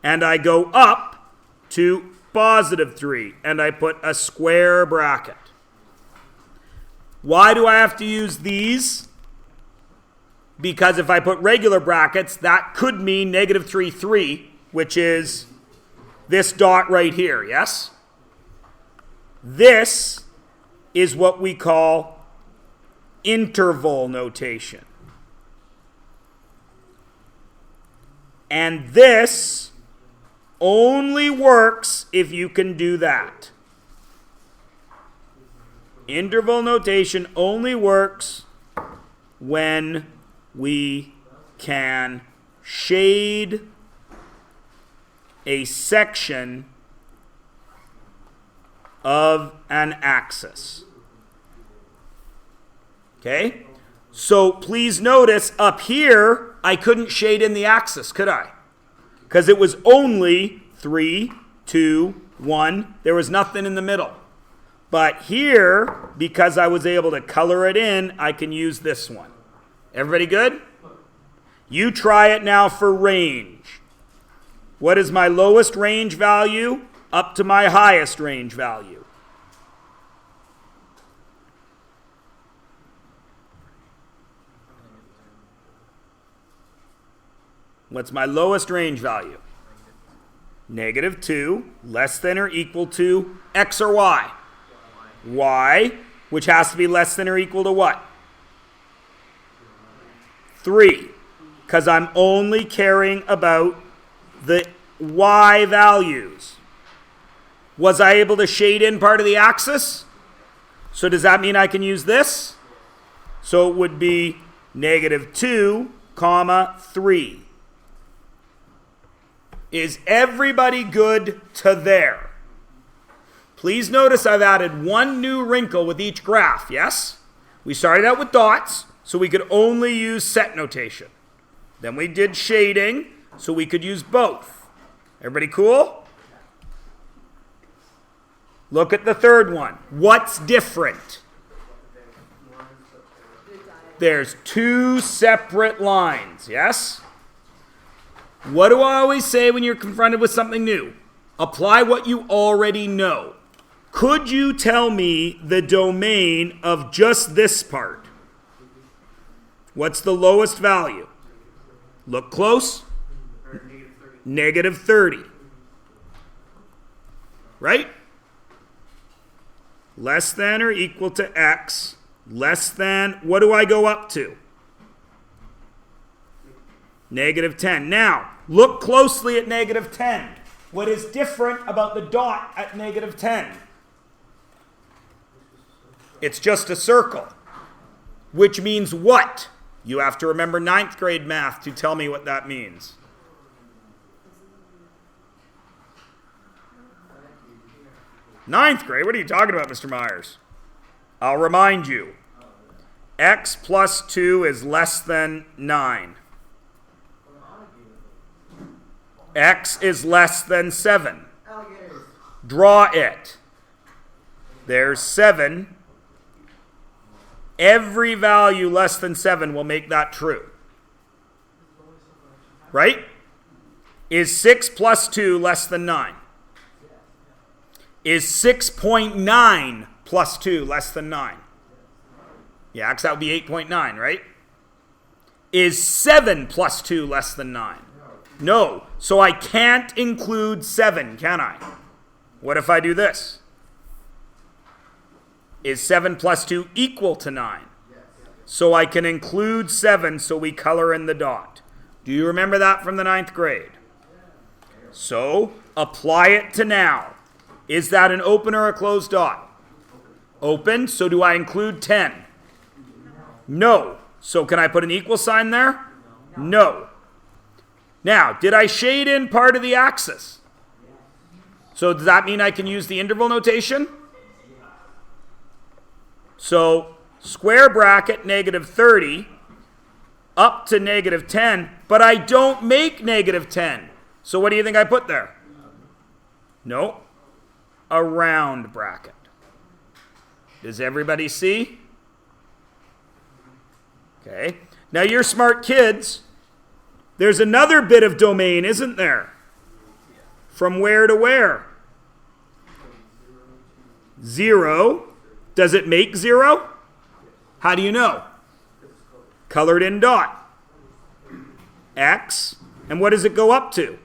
And I go up to positive 3, and I put a square bracket. Why do I have to use these? Because if I put regular brackets, that could mean negative 3, 3, which is this dot right here, yes? This is what we call interval notation. And this only works if you can do that. Interval notation only works when we can shade a section of an axis. Okay? So please notice up here, I couldn't shade in the axis, could I? Because it was only 3, 2, 1. There was nothing in the middle. But here, because I was able to color it in, I can use this one. Everybody good? You try it now for range. What is my lowest range value up to my highest range value? What's my lowest range value? Negative 2, less than or equal to x or y? Y, which has to be less than or equal to what? 3, because I'm only caring about the y values. Was I able to shade in part of the axis? So does that mean I can use this? So it would be negative 2, comma 3. Is everybody good to there? Please notice I've added one new wrinkle with each graph, yes? We started out with dots, so we could only use set notation. Then we did shading, so we could use both. Everybody cool? Look at the third one. What's different? There's 2 separate lines, yes? What do I always say when you're confronted with something new? Apply what you already know. Could you tell me the domain of just this part? What's the lowest value? Look close. Negative 30. Right? Less than or equal to x. Less than, what do I go up to? Negative 10. Now, look closely at negative 10. What is different about the dot at negative 10? It's just a circle. Which means what? You have to remember 9th grade math to tell me what that means. Ninth grade? What are you talking about, Mr. Myers? I'll remind you. X plus 2 is less than 9. X is less than 7. Draw it. There's 7. Every value less than 7 will make that true. Right? Is 6 plus 2 less than 9? Is 6.9 plus 2 less than 9? Yeah, because that would be 8.9, right? Is 7 plus 2 less than 9? No. So I can't include 7, can I? What if I do this? Is 7 plus 2 equal to 9? So I can include 7, so we color in the dot. Do you remember that from the 9th grade? So apply it to now. Is that an open or a closed dot? Open. So do I include 10? No. So can I put an equal sign there? No. Now, did I shade in part of the axis? So does that mean I can use the interval notation? So square bracket negative 30 up to negative 10, but I don't make negative 10. So what do you think I put there? No. A round bracket. Does everybody see? Okay. Now you're smart kids. There's another bit of domain, isn't there? From where to where? 0. Does it make 0? How do you know? Colored in dot. X. And what does it go up to?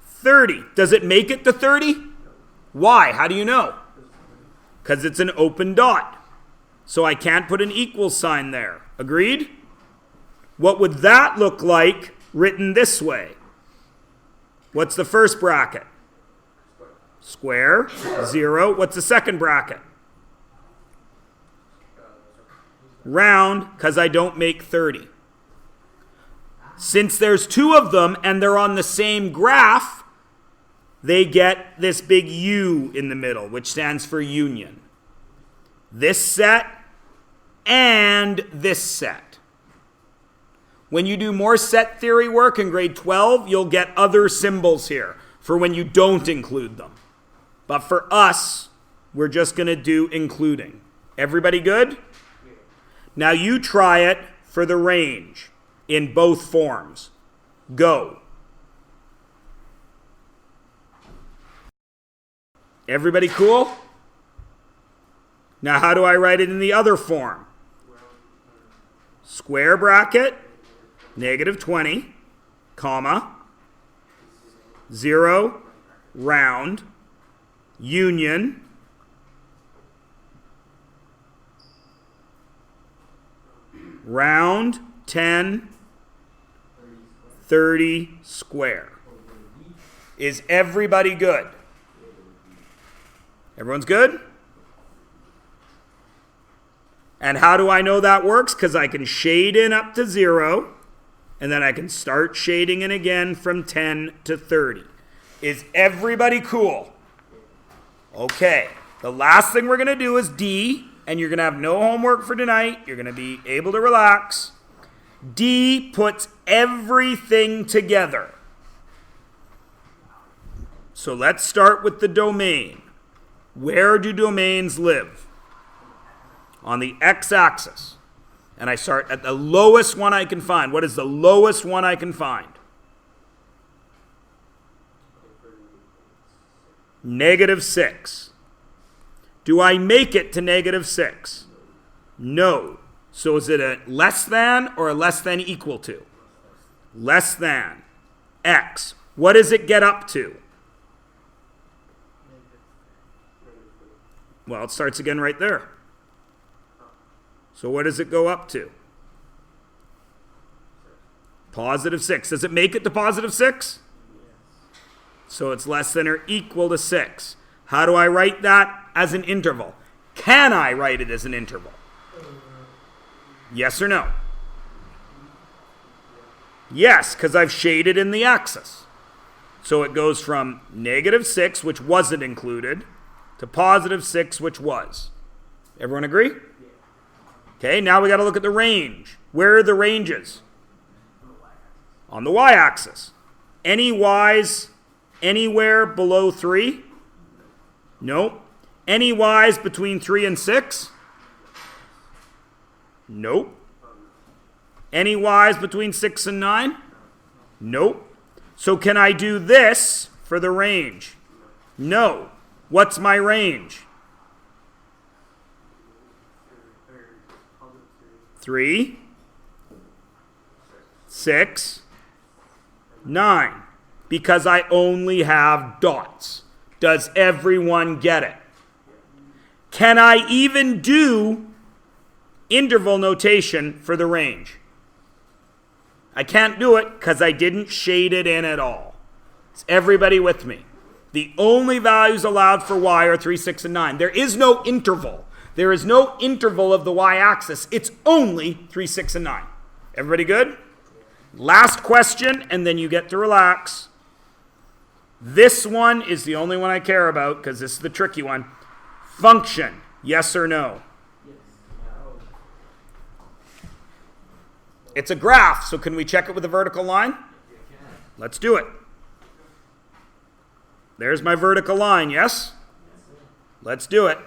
30. Does it make it to 30? Why? How do you know? Because it's an open dot. So I can't put an equal sign there. Agreed? What would that look like written this way? What's the first bracket? Square. 0. What's the second bracket? Round, because I don't make 30. Since there's 2 of them and they're on the same graph, they get this big U in the middle, which stands for union. This set and this set. When you do more set theory work in grade 12, you'll get other symbols here for when you don't include them. But for us, we're just going to do including. Everybody good? Now you try it for the range in both forms. Go. Everybody cool? Now how do I write it in the other form? Square bracket, negative 20, comma, 0, round, union, round, 10, 30, square. Is everybody good? Everyone's good? And how do I know that works? Because I can shade in up to 0, and then I can start shading in again from 10 to 30. Is everybody cool? Okay. The last thing we're going to do is D, and you're going to have no homework for tonight. You're going to be able to relax. D puts everything together. So let's start with the domain. Where do domains live? On the x-axis. And I start at the lowest one I can find. What is the lowest one I can find? Negative 6. Do I make it to negative 6? No. So is it a less than or a less than equal to? Less than. X. What does it get up to? Well, it starts again right there. So what does it go up to? Positive 6. Does it make it to positive 6? So it's less than or equal to 6. How do I write that as an interval? Can I write it as an interval? Yes or no? Yes, because I've shaded in the axis. So it goes from -6, which wasn't included, to +6, which was. Everyone agree? Okay, now we got to look at the range. Where are the ranges? On the y-axis. Any y's anywhere below 3? No. Any y's between 3 and 6? Nope. Any y's between 6 and 9? Nope. So can I do this for the range? No. What's my range? 3, 6, 9. Because I only have dots. Does everyone get it? Can I even do interval notation for the range? I can't do it because I didn't shade it in at all. Is everybody with me? The only values allowed for y are 3, 6, and 9. There is no interval. There is no interval of the y-axis. It's only 3, 6, and 9. Everybody good? Last question, and then you get to relax. This one is the only one I care about because this is the tricky one. Function, yes or no? It's a graph, so can we check it with a vertical line? Let's do it. There's my vertical line, yes? Let's do it.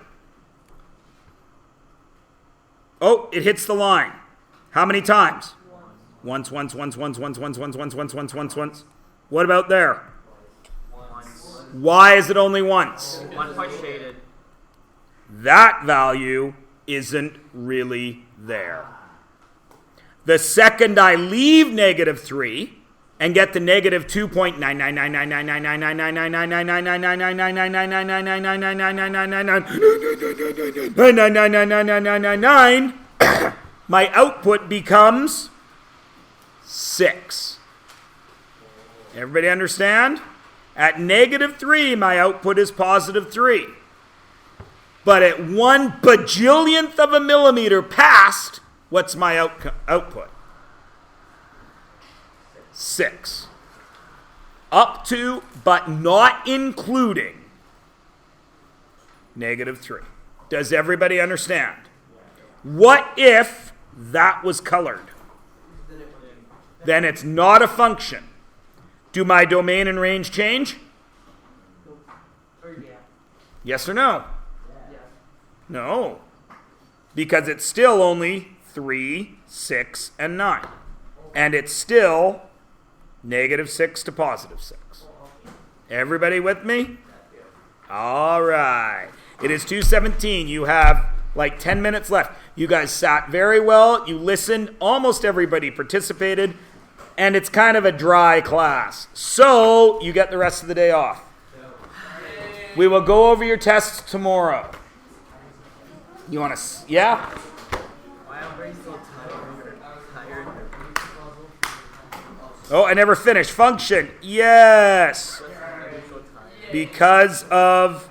Oh, it hits the line. How many times? Once. What about there? Why is it only once? 1 point shaded. That value isn't really there. The second I leave -3 and get to -2.999999999999999999999999999999999999999999999999999999999999999999999999999999999999999999999999999999999999999999999999999999999999999 Everybody understand? At -3, my output is +3. But at 1 bajillionth of a millimeter past, what's my output? 6. Up to, but not including, -3. Does everybody understand? What if that was colored? Then it's not a function. Do my domain and range change? Yes or no? No. Because it's still only 3, 6, and 9. And it's still -6 to +6. Everybody with me? All right. It is 2:17. You have like 10 minutes left. You guys sat very well. You listened. Almost everybody participated. And it's kind of a dry class. So you get the rest of the day off. We will go over your tests tomorrow. You want to, yeah? Why am I so tired? Oh, I never finished. Function, yes. Because of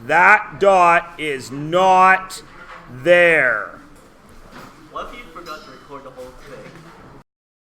that dot is not there.